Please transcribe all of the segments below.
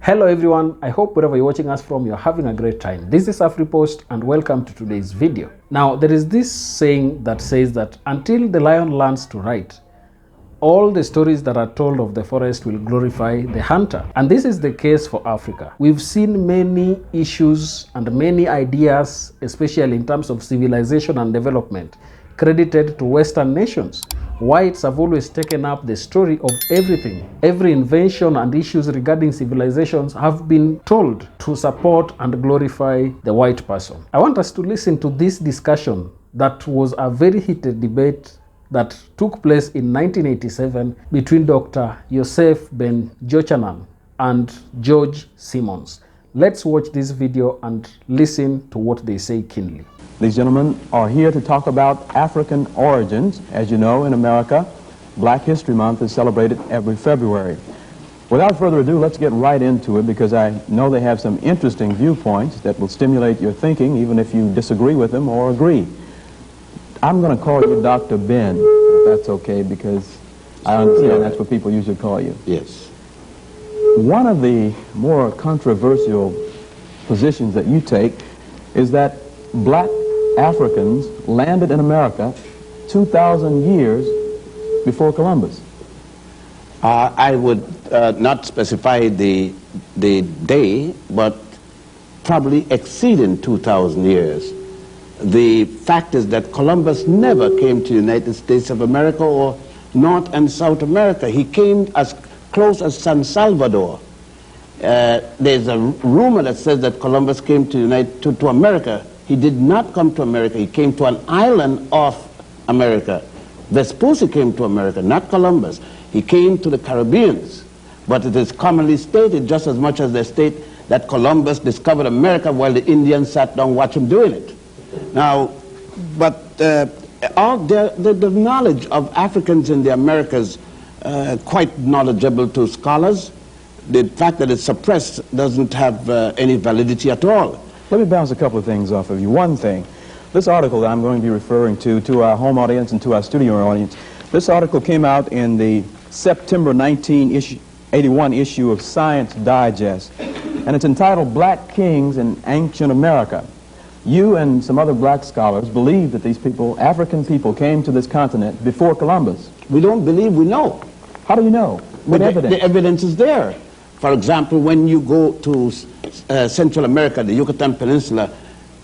Hello everyone, I hope wherever you're watching us from, you're having a great time. This is AfriPost and welcome to today's video. Now, there is this saying that says that until the lion learns to write, all the stories that are told of the forest will glorify the hunter. And this is the case for Africa. We've seen many issues and many ideas, especially in terms of civilization and development, credited to Western nations. Whites have always taken up the story of everything. Every invention and issues regarding civilizations have been told to support and glorify the white person. I want us to listen to this discussion that was a very heated debate that took place in 1987 between Dr. Yosef Ben Jochanan and George Simmonds. Let's watch this video and listen to what they say keenly. These gentlemen are here to talk about African origins. As you know, in America, Black History Month is celebrated every February. Without further ado, let's get right into it, because I know they have some interesting viewpoints that will stimulate your thinking, even if you disagree with them or agree. I'm going to call you Dr. Ben, if that's okay, because I understand that's what people usually call you. Yes. One of the more controversial positions that you take is that Black Africans landed in America 2,000 years before Columbus. I would not specify the day, but probably exceeding 2,000 years. The fact is that Columbus never came to the United States of America or North and South America. He came as close as San Salvador. There's a rumor that says that Columbus came to America. He did not come to America. He came to an island of America. Vespucci came to America, not Columbus. He came to the Caribbeans. But it is commonly stated, just as much as they state, that Columbus discovered America while the Indians sat down and watched him doing it. Now, but the knowledge of Africans in the Americas quite knowledgeable to scholars. The fact that it's suppressed doesn't have any validity at all. Let me bounce a couple of things off of you. One thing, this article that I'm going to be referring to our home audience and to our studio audience, this article came out in the September 1981 issue of Science Digest, and it's entitled Black Kings in Ancient America. You and some other black scholars believe that these people, African people, came to this continent before Columbus. We don't believe, we know. How do you know? What evidence? The evidence is there. For example, when you go to Central America, the Yucatan Peninsula,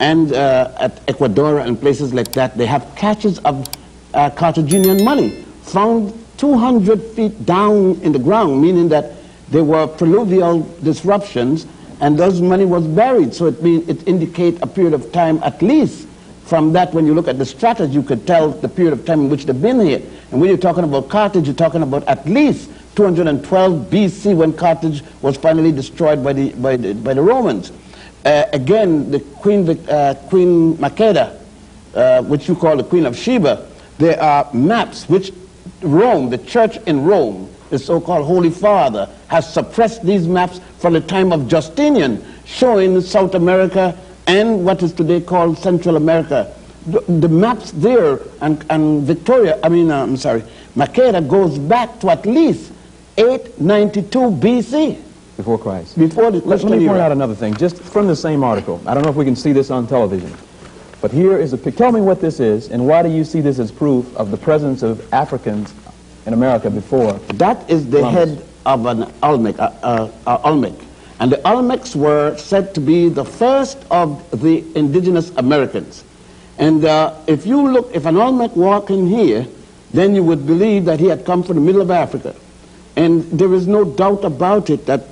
and at Ecuador and places like that, they have caches of Carthaginian money found 200 feet down in the ground, meaning that there were pluvial disruptions, and those money was buried. So it indicates a period of time, at least from that, when you look at the stratas, you could tell the period of time in which they've been here. And when you're talking about Carthage, you're talking about at least 212 BC, when Carthage was finally destroyed by the Romans. Again, the Queen Makeda, which you call the Queen of Sheba, there are maps which Rome, the church in Rome, the so-called Holy Father, has suppressed these maps from the time of Justinian, showing South America and what is today called Central America. The maps there, and Victoria, Makeda goes back to at least 892 BC. Before Christ. Before the Let me point out another thing, just from the same article. I don't know if we can see this on television, but here is a picture. Tell me what this is, and why do you see this as proof of the presence of Africans in America before? That is the Columbus. head of an Olmec. And the Olmecs were said to be the first of the indigenous Americans. And if an Olmec walked in here, then you would believe that he had come from the middle of Africa. And there is no doubt about it that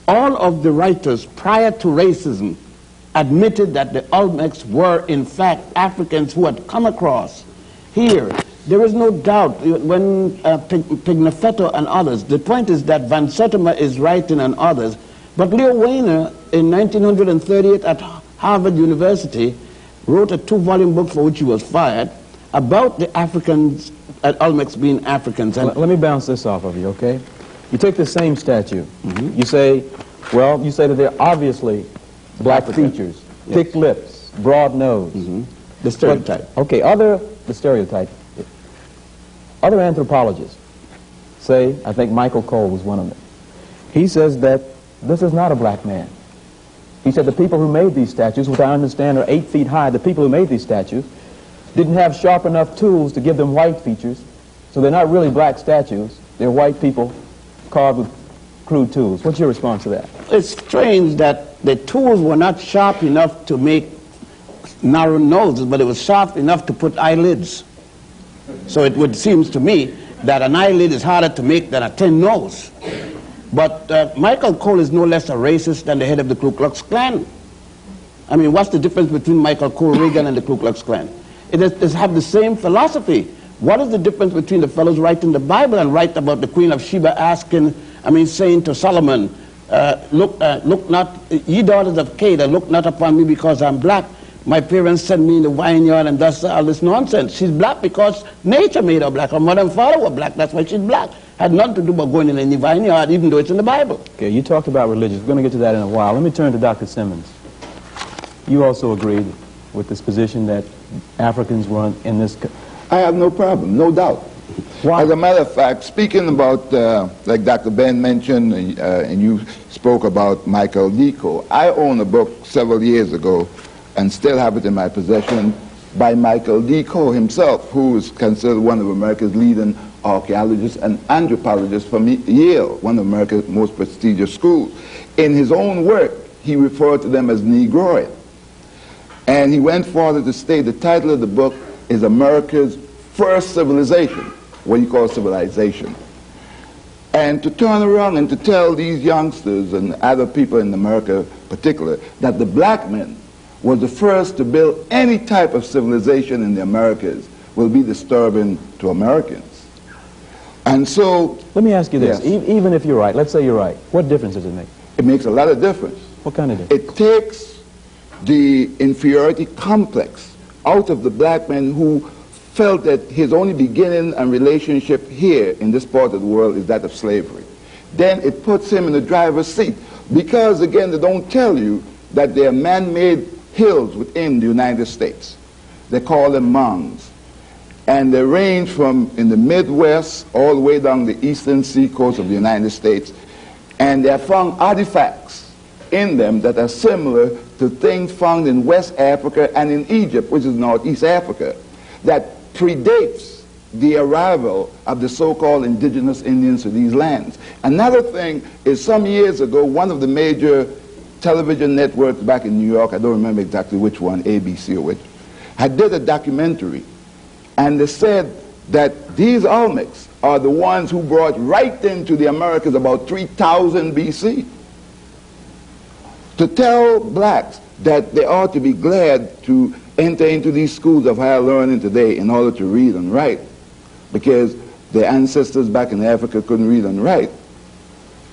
all of the writers prior to racism admitted that the Olmecs were in fact Africans who had come across here. There is no doubt when Pigafetta and others, the point is that Van Sertima is writing and others, but Leo Weiner in 1938 at Harvard University wrote a 2-volume book for which he was fired about the Africans, Olmecs being Africans. And let me bounce this off of you, okay? You take the same statue. You say that they're obviously black features, thick lips, broad nose. The stereotype. The stereotype. Other anthropologists say, I think Michael Cole was one of them, he says that this is not a black man. He said the people who made these statues, which I understand are 8 feet high, the people who made these statues didn't have sharp enough tools to give them white features, so they're not really black statues. They're white people carved with crude tools. What's your response to that? It's strange that the tools were not sharp enough to make narrow noses, but it was sharp enough to put eyelids. So it would seem to me that an eyelid is harder to make than a thin nose. But Michael Cole is no less a racist than the head of the Ku Klux Klan. I mean, what's the difference between Michael Cole Reagan and the Ku Klux Klan? It have the same philosophy. What is the difference between the fellows writing the Bible and write about the Queen of Sheba saying to Solomon, look not, ye daughters of Canaan, look not upon me because I'm black. My parents sent me in the vineyard and that's all this nonsense. She's black because nature made her black. Her mother and father were black, that's why she's black. Had nothing to do with going in any vineyard, even though it's in the Bible. Okay, you talked about religion. We're going to get to that in a while. Let me turn to Dr. Simmonds. You also agreed with this position that Africans were in this... I have no problem, no doubt. Why? As a matter of fact, speaking about, like Dr. Ben mentioned, and you spoke about Michael Deco, I own a book several years ago, and still have it in my possession, by Michael Deco himself, who is considered one of America's leading archaeologists and anthropologists from Yale, one of America's most prestigious schools. In his own work, he referred to them as Negroid. And he went further to state the title of the book is America's First Civilization, what you call civilization. And to turn around and to tell these youngsters and other people in America in particular that the black men was the first to build any type of civilization in the Americas will be disturbing to Americans. And so... Let me ask you this. Yes. Even if you're right, let's say you're right, what difference does it make? It makes a lot of difference. What kind of difference? It takes the inferiority complex out of the black man who felt that his only beginning and relationship here in this part of the world is that of slavery. Then it puts him in the driver's seat because, again, they don't tell you that there are man-made hills within the United States. They call them mounds. And they range from in the Midwest all the way down the eastern seacoast of the United States. And they have found artifacts in them that are similar to things found in West Africa and in Egypt, which is Northeast Africa, that predates the arrival of the so-called indigenous Indians to these lands. Another thing is some years ago, one of the major television networks back in New York, I don't remember exactly which one, ABC or which, had did a documentary, and they said that these Olmecs are the ones who brought right into the Americas about 3000 BC. To tell blacks that they ought to be glad to enter into these schools of higher learning today in order to read and write, because their ancestors back in Africa couldn't read and write.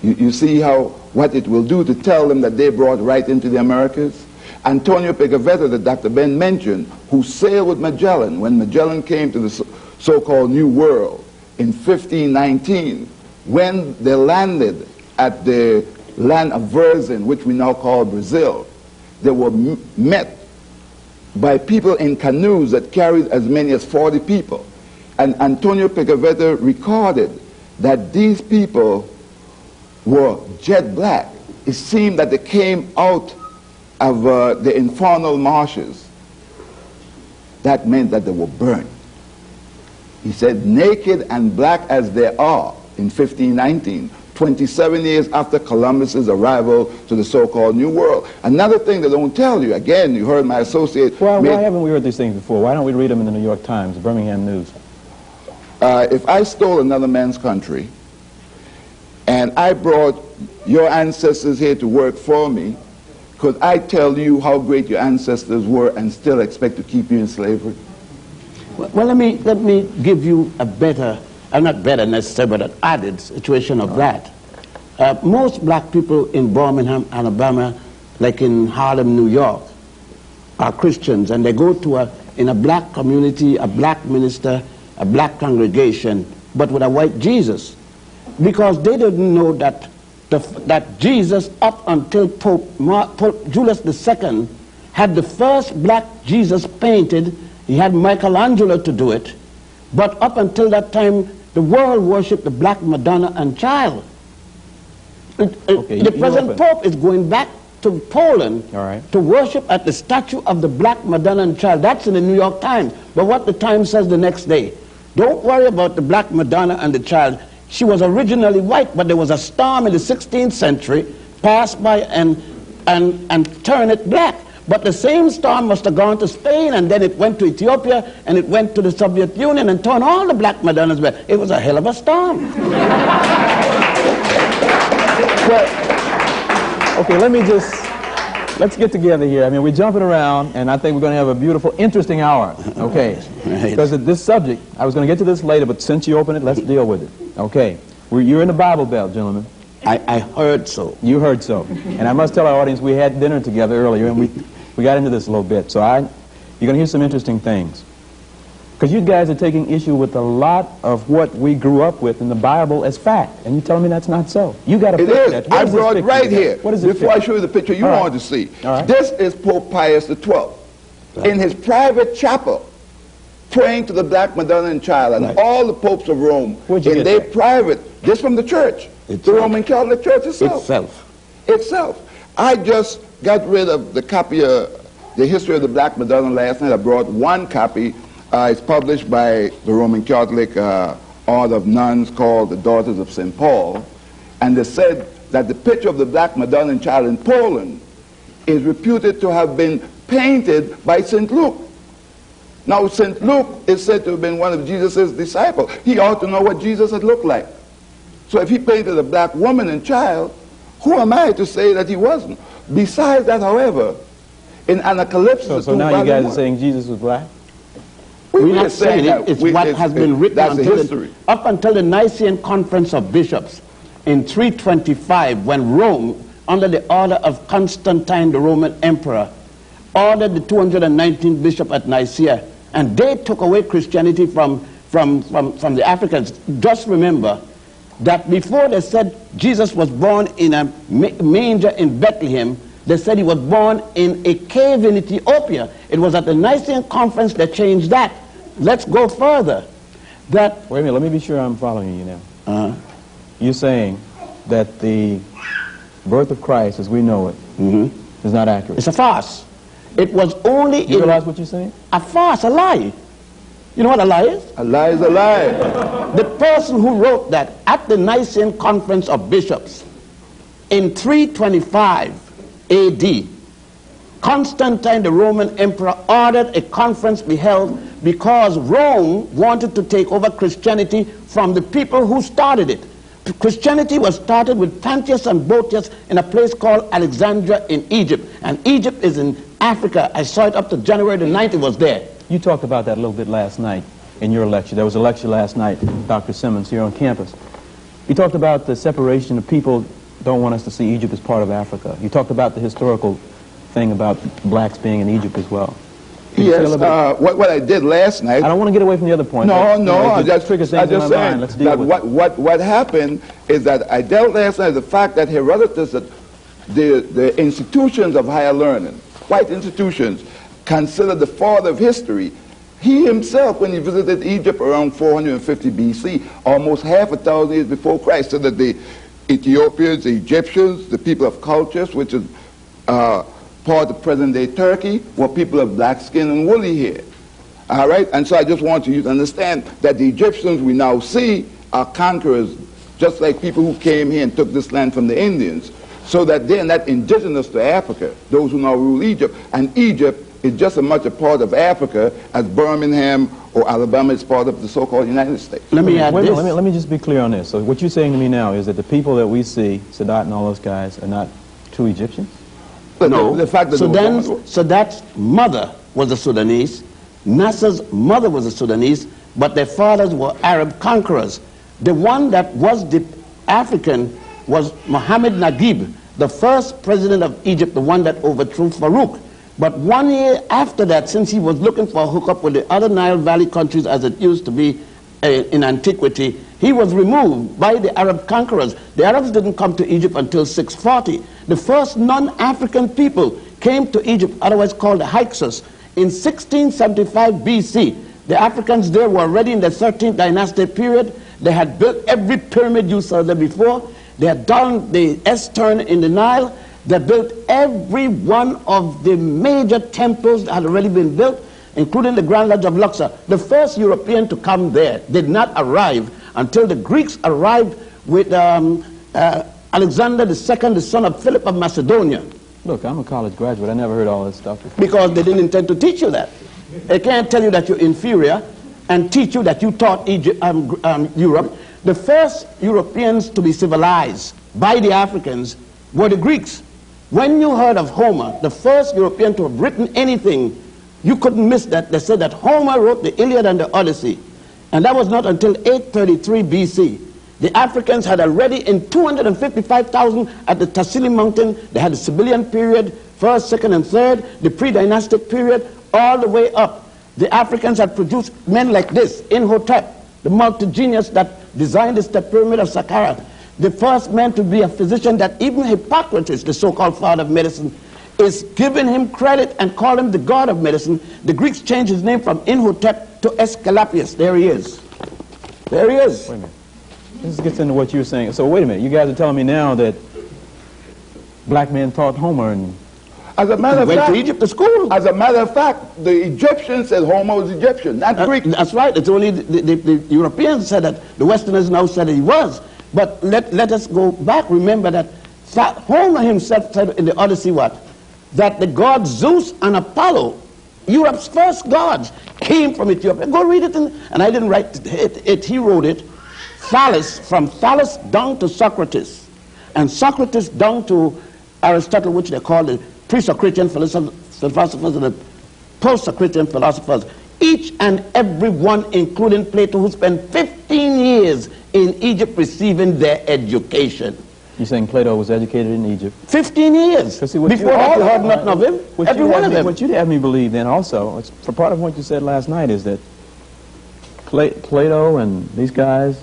You see what it will do to tell them that they brought right into the Americas? Antonio Pigafetta, that Dr. Ben mentioned, who sailed with Magellan when Magellan came to the so-called New World in 1519, when they landed at the land of Verzin, which we now call Brazil, they were met by people in canoes that carried as many as 40 people. And Antonio Pigafetta recorded that these people were jet black. It seemed that they came out of the infernal marshes. That meant that they were burned. He said, naked and black as they are in 1519, 27 years after Columbus's arrival to the so-called New World. Another thing they don't tell you, again, you heard my associate... Why haven't we heard these things before? Why don't we read them in the New York Times, the Birmingham News? If I stole another man's country, and I brought your ancestors here to work for me, could I tell you how great your ancestors were and still expect to keep you in slavery? Well, let me give you a better, not better necessarily, but an added situation of that. Most black people in Birmingham, Alabama, like in Harlem, New York, are Christians, and they go to in a black community, a black minister, a black congregation, but with a white Jesus, because they didn't know that that Jesus, up until Pope Julius II, had the first black Jesus painted. He had Michelangelo to do it, but up until that time, the world worshipped the black Madonna and child. The present Pope is going back to Poland to worship at the statue of the Black Madonna and Child. That's in the New York Times. But what the Times says the next day, don't worry about the Black Madonna and the Child. She was originally white, but there was a storm in the 16th century, passed by and turned it black. But the same storm must have gone to Spain, and then it went to Ethiopia, and it went to the Soviet Union and turned all the Black Madonnas black. It was a hell of a storm. Well, okay, let's get together here. I mean, we're jumping around, and I think we're going to have a beautiful, interesting hour, okay? Because of this subject, I was going to get to this later, but since you opened it, let's deal with it, okay? You're in the Bible Belt, gentlemen. I heard so. You heard so. And I must tell our audience, we had dinner together earlier, and we got into this a little bit. So you're going to hear some interesting things. Because you guys are taking issue with a lot of what we grew up with in the Bible as fact. And you're telling me that's not so. You got to fix that. I brought it right here. What is it? Before I show you the picture you wanted to see. This is Pope Pius XII. In his private chapel, praying to the Black Madonna and Child, and all the popes of Rome, in their private, just from the church, the Roman Catholic Church itself. I just got rid of the copy of the history of the Black Madonna last night. I brought one copy. It's published by the Roman Catholic Order of Nuns called the Daughters of St. Paul. And they said that the picture of the Black Madonna and Child in Poland is reputed to have been painted by St. Luke. Now, St. Luke is said to have been one of Jesus' disciples. He ought to know what Jesus had looked like. So if he painted a black woman and child, who am I to say that he wasn't? Besides that, however, in Anacalypsis... So now you guys are saying Jesus was black? We're not saying it. It's what has been written up until the Nicene Conference of Bishops in 325, when Rome, under the order of Constantine, the Roman emperor, ordered the 219 bishop at Nicaea, and they took away Christianity from the Africans. Just remember that before they said Jesus was born in a manger in Bethlehem, they said he was born in a cave in Ethiopia. It was at the Nicene Conference that changed that. Let's go further. Wait a minute, let me be sure I'm following you now. You're saying that the birth of Christ as we know it is not accurate. It's a farce. It was only... You realize what you're saying? A farce, a lie. You know what a lie is? A lie is a lie. The person who wrote that at the Nicene Conference of Bishops in 325 AD, Constantine, the Roman emperor, ordered a conference be held because Rome wanted to take over Christianity from the people who started it. Christianity was started with Pantheus and Boetius in a place called Alexandria in Egypt. And Egypt is in Africa. I saw it up to January the 9th, it was there. You talked about that a little bit last night in your lecture. There was a lecture last night, Dr. Simmonds, here on campus. You talked about the separation of people don't want us to see Egypt as part of Africa. You talked about the historical thing about blacks being in Egypt as well. Yes, what I did last night... I don't want to get away from the other point. No, I just triggers things in my mind. Let's deal with it. What happened is that I dealt last night with the fact that Herodotus, the institutions of higher learning, white institutions, considered the father of history. He himself, when he visited Egypt around 450 BC, almost half a thousand years before Christ, said that the Ethiopians, the Egyptians, the people of cultures, which is part of present-day Turkey, were people of black skin and woolly hair. All right? And so I just want you to understand that the Egyptians we now see are conquerors, just like people who came here and took this land from the Indians, so that they're not indigenous to Africa, those who now rule Egypt. And Egypt is just as much a part of Africa as Birmingham or Alabama is part of the so-called United States. Let me just be clear on this. So what you're saying to me now is that the people that we see, Sadat and all those guys, are not true Egyptians? No. The fact that Sadat's mother was a Sudanese, Nasser's mother was a Sudanese, but their fathers were Arab conquerors. The one that was the African was Mohammed Naguib, the first president of Egypt, the one that overthrew Farouk. But 1 year after that, since he was looking for a hookup with the other Nile Valley countries as it used to be in antiquity, he was removed by the Arab conquerors. The Arabs didn't come to Egypt until 640. The first non-African people came to Egypt, otherwise called the Hyksos, in 1675 BC. The Africans there were already in the 13th dynasty period. They had built every pyramid you saw there before. They had done the S-turn in the Nile. They built every one of the major temples that had already been built, including the Grand Lodge of Luxor. The first European to come there did not arrive until the Greeks arrived with Alexander II, the son of Philip of Macedonia. Look, I'm a college graduate. I never heard all this stuff before. Because they didn't intend to teach you that. They can't tell you that you're inferior and teach you that you taught Europe. The first Europeans to be civilized by the Africans were the Greeks. When you heard of Homer, the first European to have written anything, you couldn't miss that. They said that Homer wrote the Iliad and the Odyssey. And that was not until 833 BC. The Africans had already, in 255,000 at the Tassili Mountain, they had the Sibyllian period, first, second, and third, the pre-dynastic period, all the way up. The Africans had produced men like this, Imhotep, the multi-genius that designed the step pyramid of Saqqara, the first man to be a physician that even Hippocrates, the so-called father of medicine, is giving him credit and call him the god of medicine. The Greeks changed his name from Imhotep to Aesculapius. There he is. There he is. Wait a minute. This gets into what you were saying. So wait a minute. You guys are telling me now that black men taught Homer and... As a matter of went fact, to Egypt to school. As a matter of fact, the Egyptians said Homer was Egyptian, not Greek. That's right. It's only the Europeans said that. The Westerners now said that he was. But let us go back. Remember that Homer himself said in the Odyssey what? That the gods Zeus and Apollo, Europe's first gods, came from Ethiopia. Go read it. And I didn't write it. He wrote it. Thales, from Thales down to Socrates, and Socrates down to Aristotle, which they call the pre-Socratian philosophers and the post-Socratian philosophers. Each and every one, including Plato, who spent 15 years in Egypt receiving their education. You're saying Plato was educated in Egypt? 15 years. See, before that, you heard nothing of him. Every one of them. What you'd have me believe then also, for part of what you said last night, is that Plato and these guys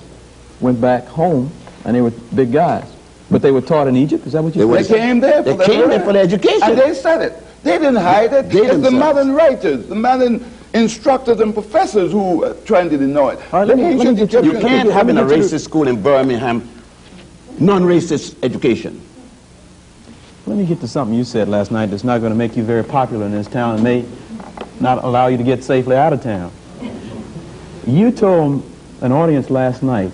went back home, and they were big guys. But they were taught in Egypt? Is that what you said? They came there for their education. And they said it. They didn't hide it. It's the modern writers, the modern instructors and professors who trying to deny it. All right, You can't have in a racist school in Birmingham non-racist education. Let me get to something you said last night that's not going to make you very popular in this town and may not allow you to get safely out of town. You told an audience last night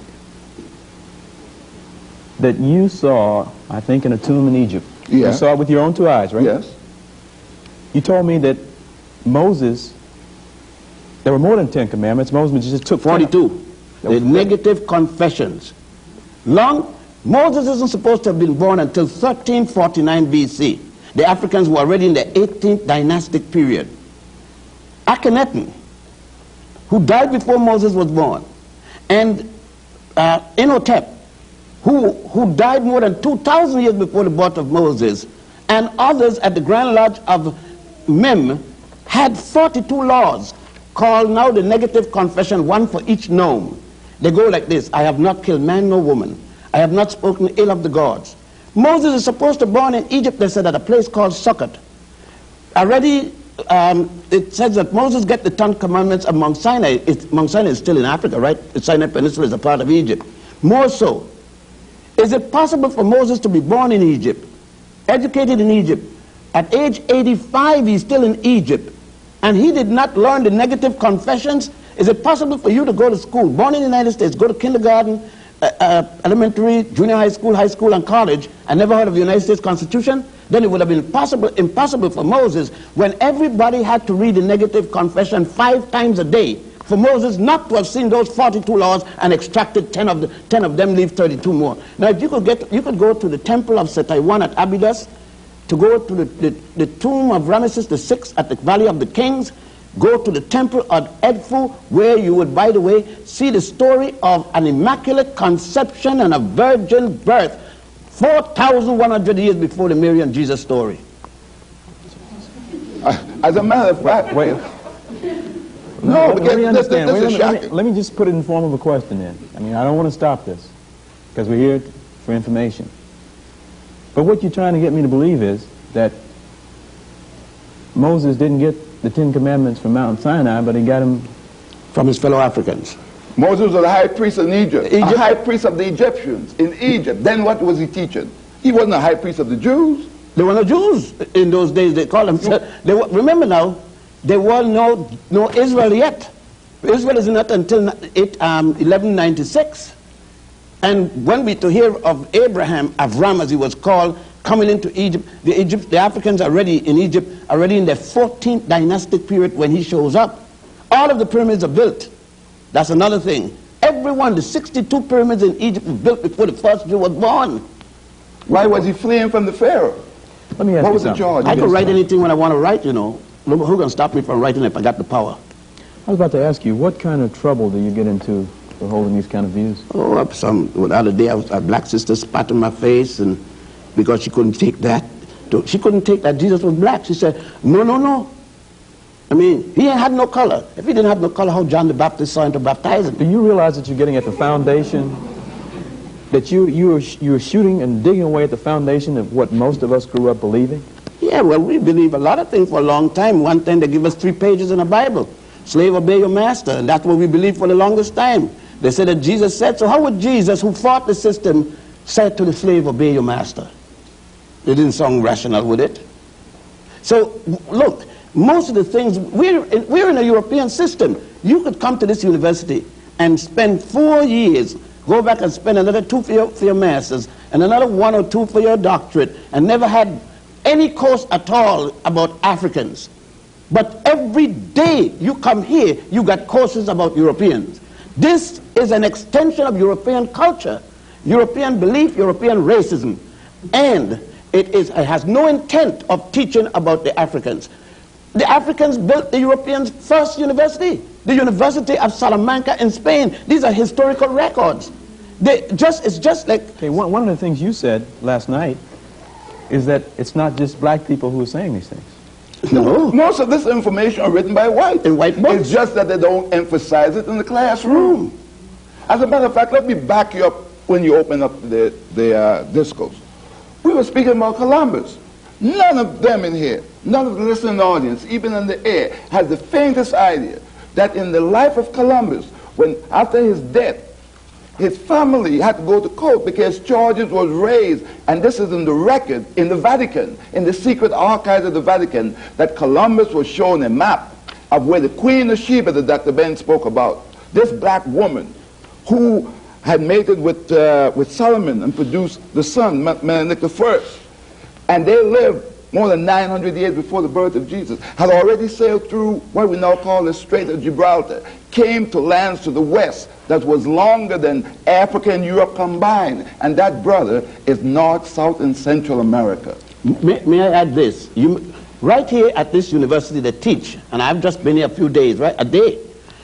that you saw, I think, in a tomb in Egypt. Yeah. You saw it with your own two eyes, right? Yes. You told me that Moses, there were more than 10 commandments. Moses just took 42. The negative confessions. Moses isn't supposed to have been born until 1349 BC. The Africans were already in the 18th dynastic period. Akhenaten, who died before Moses was born, and Imhotep, who died more than 2,000 years before the birth of Moses, and others at the Grand Lodge of Mem had 42 laws called now the negative confession, one for each nome. They go like this: I have not killed man nor woman. I have not spoken ill of the gods. Moses is supposed to be born in Egypt, they said, at a place called Sukkot. Already, it says that Moses got the 10 commandments of Mount Sinai. Mount Sinai is still in Africa, right? The Sinai Peninsula is a part of Egypt. More so, is it possible for Moses to be born in Egypt, educated in Egypt? At age 85, he's still in Egypt, and he did not learn the negative confessions? Is it possible for you to go to school, born in the United States, go to kindergarten, elementary, junior high school, and college, and never heard of the United States Constitution? Then it would have been impossible for Moses, when everybody had to read the negative confession 5 times a day, for Moses not to have seen those 42 laws and extracted 10 of them, leave 32 more. Now, if you could go to the temple of Setai at Abydos, to go to the tomb of Ramesses VI at the Valley of the Kings, go to the temple of Edfu, where you would, by the way, see the story of an immaculate conception and a virgin birth 4,100 years before the Mary and Jesus story. As a matter of fact, let me just put it in the form of a question then. I mean, I don't want to stop this, because we're here for information. But what you're trying to get me to believe is that Moses didn't get the 10 Commandments from Mount Sinai, but he got them from his fellow Africans. Moses was the high priest in Egypt, a high priest of the Egyptians in Egypt. Then what was he teaching? He wasn't a high priest of the Jews. They were no Jews in those days. They called themselves. Remember now, there was no Israel yet. Israel is not until 1196. And when we to hear of Abraham, Avram as he was called, coming into Egypt, the Africans already in Egypt, already in their 14th dynastic period when he shows up. All of the pyramids are built. That's another thing. Every one, the 62 pyramids in Egypt were built before the first Jew was born. Why was he fleeing from the Pharaoh? Let me ask What you was the something. charge? I could write anything when I want to write, you know. Who can stop me from writing if I got the power? I was about to ask you, what kind of trouble do you get into for holding these kind of views? Oh, the other day, a black sister spat in my face, and because she couldn't take that. She couldn't take that Jesus was black. She said, no, no, no. I mean, he had no color. If he didn't have no color, how John the Baptist saw him to baptize him? Do you realize that you're getting at the foundation, that you're shooting and digging away at the foundation of what most of us grew up believing? Yeah, well, we believe a lot of things for a long time. One thing, they give us 3 pages in the Bible. Slave, obey your master. And that's what we believed for the longest time. They said that Jesus said, so how would Jesus, who fought the system, say to the slave, obey your master? It didn't sound rational, would it? So, look, most of the things, we're in a European system. You could come to this university and spend 4 years, go back and spend another 2 for your masters, and another 1 or 2 for your doctorate, and never had any course at all about Africans. But every day you come here, you got courses about Europeans. This is an extension of European culture, European belief, European racism. And it has no intent of teaching about the Africans. The Africans built the Europeans' first university, the University of Salamanca in Spain. These are historical records. It's just like... Okay, one of the things you said last night is that it's not just black people who are saying these things. No. Most of this information are written by whites. In white books. It's just that they don't emphasize it in the classroom. As a matter of fact, let me back you up when you open up the discourse. We were speaking about Columbus. None of them in here, none of the listening audience, even in the air, has the faintest idea that in the life of Columbus, when after his death, his family had to go to court because charges was raised, and this is in the record in the Vatican, in the secret archives of the Vatican, that Columbus was shown a map of where the Queen of Sheba that Dr. Ben spoke about, this black woman who had mated with Solomon and produced the son, Menelik I, and they lived more than 900 years before the birth of Jesus, had already sailed through what we now call the Strait of Gibraltar, came to lands to the west that was longer than Africa and Europe combined. And that, brother, is North, South, and Central America. May I add this? Right here at this university they teach, and I've just been here a few days, right? A day.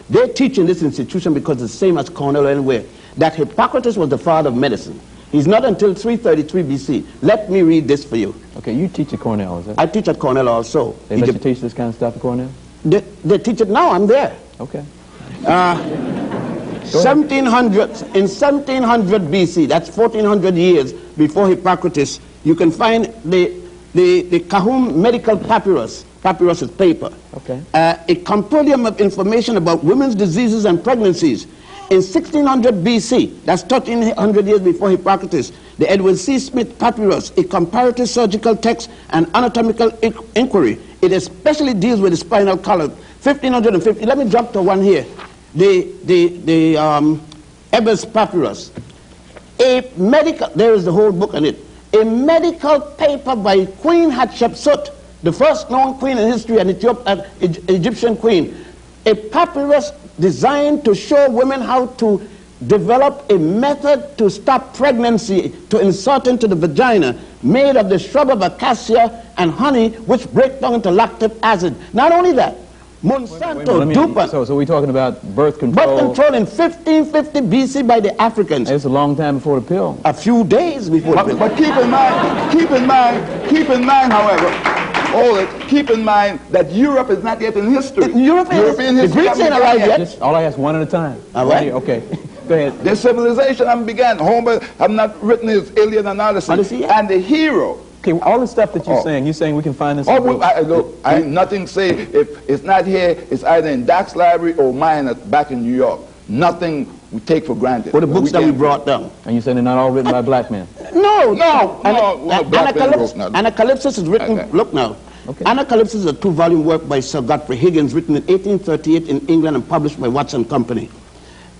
They teach in this institution because it's the same as Cornell or anywhere, that Hippocrates was the father of medicine. He's not until 333 BC. Let me read this for you. Okay, you teach at Cornell, is that? I teach at Cornell also. They let you teach this kind of stuff at Cornell? They teach it now, I'm there. Okay. 1700, in 1700 BC, that's 1400 years before Hippocrates, you can find the Kahum medical papyrus. Papyrus is paper. Okay. A compendium of information about women's diseases and pregnancies. In 1600 BC, that's 1300 years before Hippocrates, the Edward C. Smith Papyrus, a comparative surgical text and anatomical inquiry. It especially deals with the spinal column. 1550, let me jump to one here. The Ebers Papyrus. There is the whole book on it. A medical paper by Queen Hatshepsut, the first known queen in history, an Egyptian queen. A papyrus designed to show women how to develop a method to stop pregnancy, to insert into the vagina, made of the shrub of acacia and honey, which break down into lactic acid. Not only that, Monsanto, DuPont. So we're talking about birth control. Birth control in 1550 BC by the Africans. It's a long time before the pill. A few days before the pill. But keep in mind, however, keep in mind that Europe is not yet in history. European history. The Greeks ain't arrived yet. Just, all I ask, one at a time. All right. Okay. Go ahead. Their civilization haven't begun. Homer have not written his Iliad and Odyssey. And the hero. Okay, all the stuff that you're saying we can find this. Look, I ain't nothing say if it's not here, it's either in Doc's library or mine back in New York. nothing we take for granted. Or the books that we brought down. And you say they're not all written by black men? No, black men wrote nothing. Anacalypsis is written, Okay. look now. Okay. Anacalypsis is a 2-volume work by Sir Godfrey Higgins, written in 1838 in England and published by Watson Company.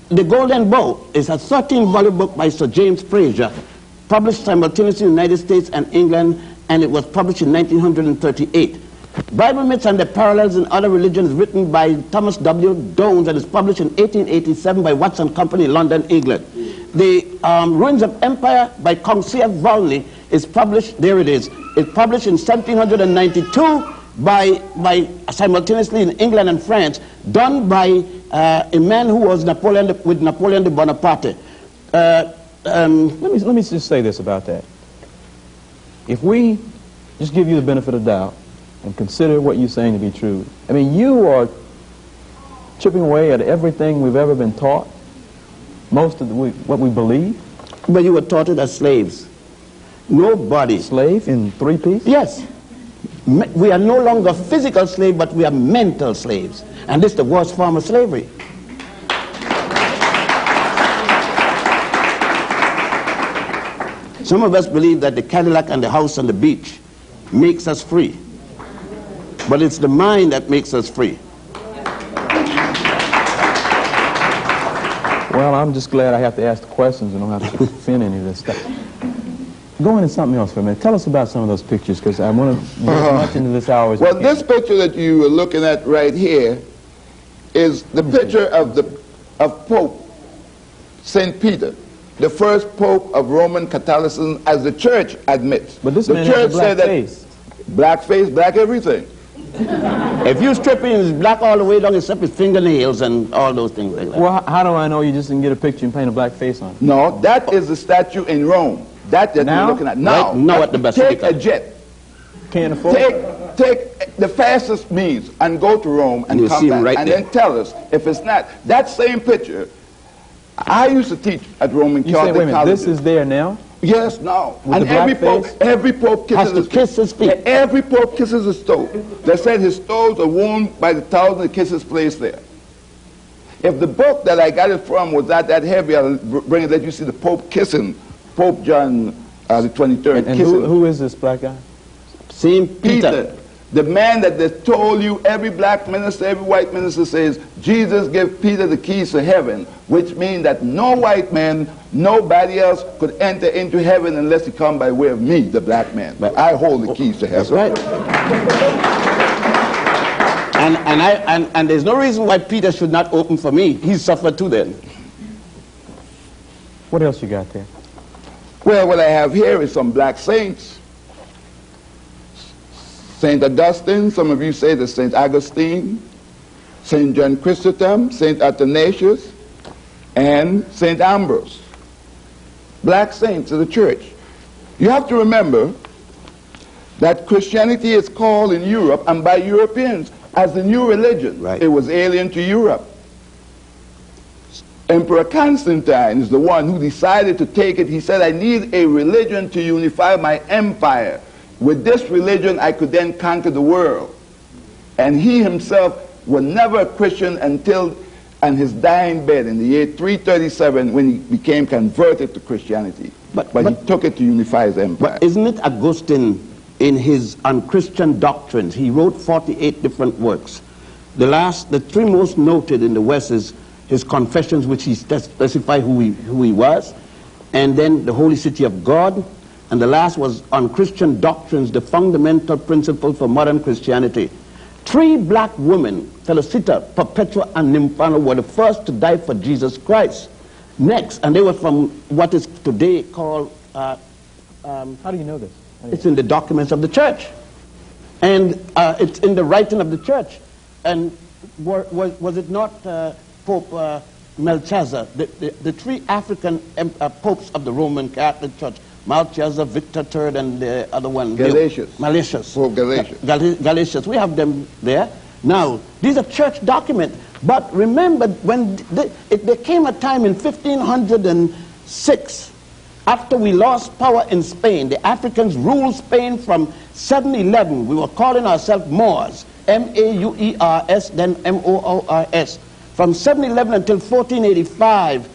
The Golden Bow is a 13-volume book by Sir James Fraser, published simultaneously in the United States and England, and it was published in 1938. Bible Myths and the Parallels in Other Religions, written by Thomas W. Downes, and is published in 1887 by Watson Company, London, England. The Ruins of Empire by Concierge Volney is published, there it is. It's published in 1792 by simultaneously in England and France, done by a man who was with Napoleon de Bonaparte. Let me just say this about that. If we just give you the benefit of the doubt and consider what you're saying to be true, I mean, you are chipping away at everything we've ever been taught, most of what we believe. But you were taught it as slaves. Nobody. Slave in 3-piece? Yes. We are no longer physical slaves, but we are mental slaves. And this is the worst form of slavery. Some of us believe that the Cadillac and the house on the beach makes us free. But it's the mind that makes us free. Well, I'm just glad I have to ask the questions and don't have to defend any of this stuff. Go into something else for a minute. Tell us about some of those pictures, because I want to get as much into this hour as Well, we can. this picture that you are looking at right here is the picture of Pope St. Peter, the first Pope of Roman Catholicism, as the church admits. But this the man church has a black said that face. Black face, black everything. If you strip him, it's black all the way down except his fingernails and all those things like that. Well, how do I know you just didn't get a picture and paint a black face on it? No, that is the statue in Rome. That Now? you're looking at now. Right now at the Take Basilica. a jet. Can't afford it? Take the fastest means and go to Rome and You'll come see him back right and there. then tell us if it's not. That same picture, I used to teach at Roman You say, Catholic wait a minute, colleges. this is there now? Yes, now. With And the black face? every pope Has to kiss his feet. Every pope kisses his toe. They said his toes are worn by the thousand kisses placed there. If the book that I got it from was not that heavy, I'll bring it that you see the Pope kissing Pope John the 23rd. And kissing who is this black guy? Saint Peter, the man that they told you, every black minister, every white minister says, Jesus gave Peter the keys to heaven, which means that no white man, nobody else could enter into heaven unless he come by way of me, the black man. But I hold the keys to heaven. That's right. And there's no reason why Peter should not open for me. He suffered too then. What else you got there? Well, what I have here is some black saints. St. Augustine, some of you say that St. Augustine, St. John Chrysostom, St. Athanasius, and St. Ambrose. Black saints of the church. You have to remember that Christianity is called in Europe and by Europeans as the new religion. Right. It was alien to Europe. Emperor Constantine is the one who decided to take it. He said, I need a religion to unify my empire. With this religion, I could then conquer the world. And he himself was never a Christian until on his dying bed in the year 337 when he became converted to Christianity. But he took it to unify his empire. But isn't it Augustine, in his unchristian doctrines, he wrote 48 different works. The three most noted in the West is his Confessions, which he specified who he was, and then the Holy City of God, and the last was on Christian doctrines, the fundamental principles for modern Christianity. 3 black women, Felicita, Perpetua, and Nymphana, were the first to die for Jesus Christ. Next, and they were from what is today called... How do you know this? It's in the documents of the church. And it's in the writing of the church. And was it not Pope Melchizedek, the 3 African popes of the Roman Catholic Church, Melchizedek, Victor III, and the other one? Galatius. Pope Galatius. We have them there. Now, these are church documents. But remember, when there came a time in 1506, after we lost power in Spain, the Africans ruled Spain from 711. We were calling ourselves Moors, M-A-U-E-R-S, then M-O-O-R-S. from 711 until 1485,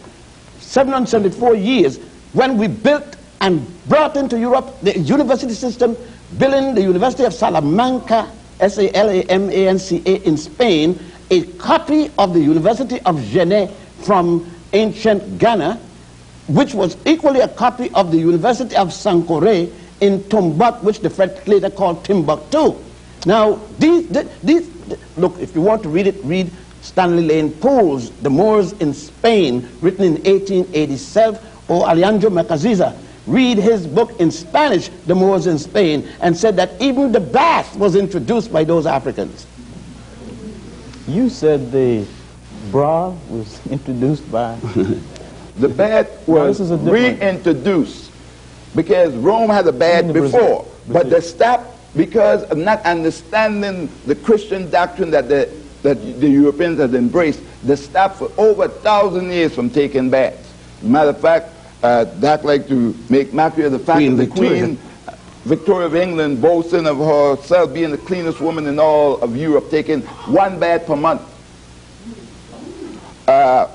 774 years, when we built and brought into Europe the university system, building the University of Salamanca, Salamanca in Spain, a copy of the University of Genève from ancient Ghana, which was equally a copy of the University of Sankore in Tombouctou, which the French later called Timbuktu. Now, look, if you want to read it, read Stanley Lane Poole's The Moors in Spain, written in 1887, or Alejandro Macaziza. Read his book in Spanish, The Moors in Spain, and said that even the bath was introduced by those Africans. You said the bra was introduced by... The bath was reintroduced because Rome had a bath before, but the stop, because of not understanding the Christian doctrine that the Europeans had embraced, they stopped for over 1,000 years from taking baths. Matter of fact, I'd like to make mockery of the fact that the Queen Victoria of England boasting of herself being the cleanest woman in all of Europe, taking 1 bath per month. I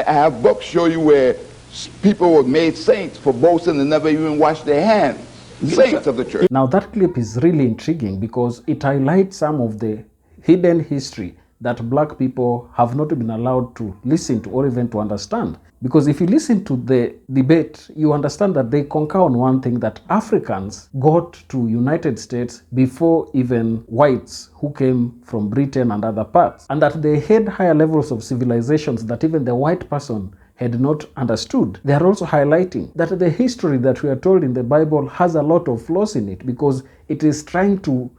have books show you where people were made saints for boasting and never even washed their hands. Saints of the church. Now that clip is really intriguing because it highlights some of the hidden history that black people have not been allowed to listen to or even to understand. Because if you listen to the debate, you understand that they concur on one thing, that Africans got to United States before even whites who came from Britain and other parts, and that they had higher levels of civilizations that even the white person had not understood. They are also highlighting that the history that we are told in the Bible has a lot of flaws in it because it is trying to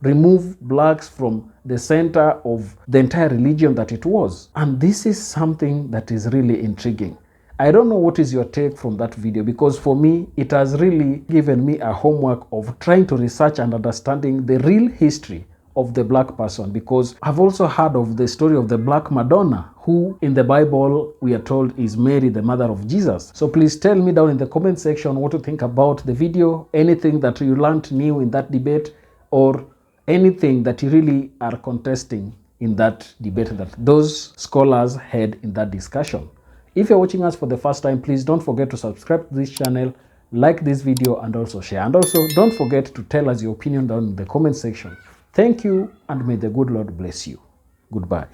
remove blacks from the center of the entire religion that it was. And this is something that is really intriguing. I don't know what is your take from that video, because for me, it has really given me a homework of trying to research and understanding the real history of the black person, because I've also heard of the story of the Black Madonna, who in the Bible we are told is Mary, the mother of Jesus. So please tell me down in the comment section what you think about the video, anything that you learned new in that debate, or anything that you really are contesting in that debate that those scholars had in that discussion. If you're watching us for the first time, please don't forget to subscribe to this channel, like this video, and also share. And also don't forget to tell us your opinion down in the comment section. Thank you, and may the good Lord bless you. Goodbye.